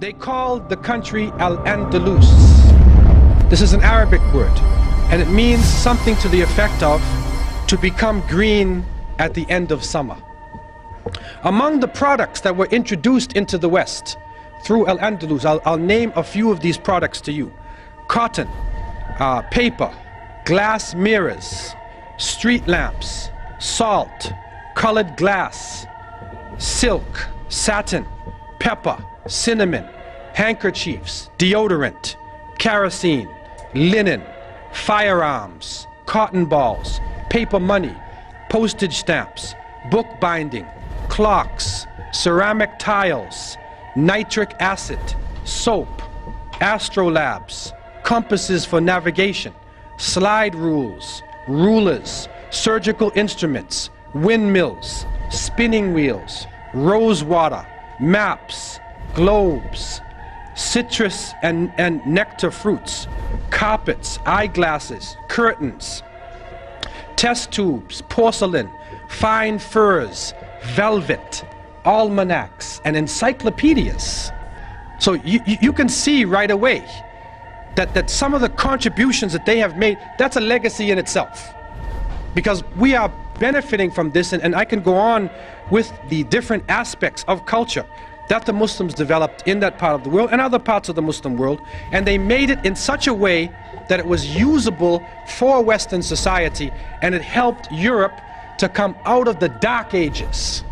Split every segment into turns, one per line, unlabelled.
They called the country Al-Andalus. This is an Arabic word, and it means something to the effect of to become green at the end of summer. Among the products that were introduced into the West through Al-Andalus, I'll name a few of these products to you. Cotton, paper, glass mirrors, street lamps, salt, colored glass, silk, satin, pepper, cinnamon, handkerchiefs, deodorant, kerosene, linen, firearms, cotton balls, paper money, postage stamps, book binding, clocks, ceramic tiles, nitric acid, soap, astrolabes, compasses for navigation, slide rules, rulers, surgical instruments, windmills, spinning wheels, rose water, maps, globes, citrus and nectar fruits, carpets, eyeglasses, curtains, test tubes, porcelain, fine furs, velvet, almanacs, and encyclopedias. So you can see right away that some of the contributions that they have made, that's a legacy in itself. Because we are benefiting from this, and I can go on with the different aspects of culture that the Muslims developed in that part of the world and other parts of the Muslim world, and they made it in such a way that it was usable for Western society, and it helped Europe to come out of the Dark Ages.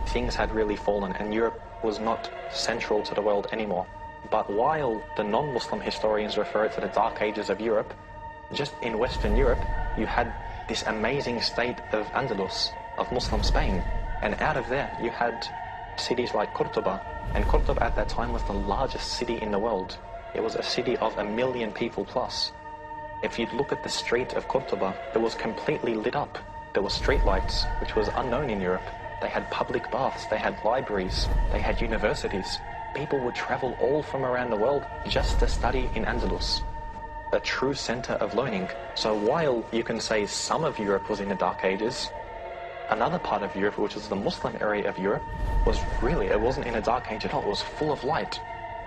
Things had really fallen and Europe was not central to the world anymore. But while the non-Muslim historians refer to the Dark Ages of Europe, just in Western Europe you had this amazing state of Andalus, of Muslim Spain, and out of there you had cities like Cordoba, and Cordoba at that time was the largest city in the world. It was a city of 1 million people plus. If you look at the street of Cordoba, it was completely lit up. There were street lights, which was unknown in Europe. They had public baths, they had libraries, they had universities. People would travel all from around the world just to study in Andalus, a true center of learning. So while you can say some of Europe was in the Dark Ages, another part of Europe, which was the Muslim area of Europe, was really, it wasn't in a dark age at all, it was full of light.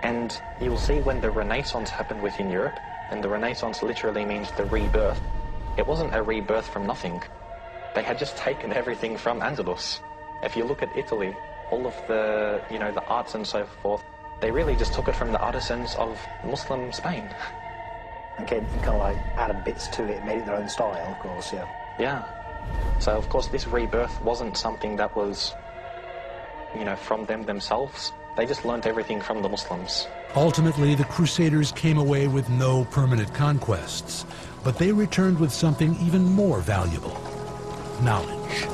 And you'll see when the Renaissance happened within Europe, and the Renaissance literally means the rebirth, it wasn't a rebirth from nothing. They had just taken everything from Andalus. If you look at Italy, all of the, the arts and so forth, they really just took it from the artisans of Muslim Spain.
Okay, kind of like added bits to it, made it their own style, of course, yeah.
Yeah. So, of course, this rebirth wasn't something that was, from them themselves. They just learnt everything from the Muslims.
Ultimately, the Crusaders came away with no permanent conquests, but they returned with something even more valuable: knowledge.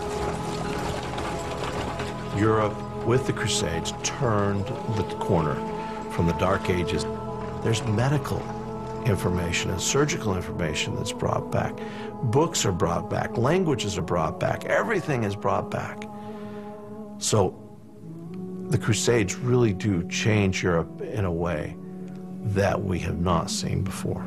Europe, with the Crusades, turned the corner from the Dark Ages. There's medical information and surgical information that's brought back. Books are brought back, languages are brought back, everything is brought back. So the Crusades really do change Europe in a way that we have not seen before.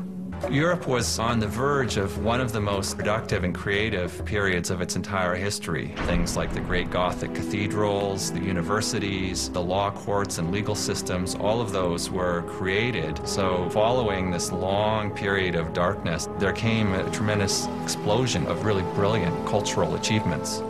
Europe was on the verge of one of the most productive and creative periods of its entire history. Things like the great Gothic cathedrals, the universities, the law courts and legal systems, all of those were created. So following this long period of darkness, there came a tremendous explosion of really brilliant cultural achievements.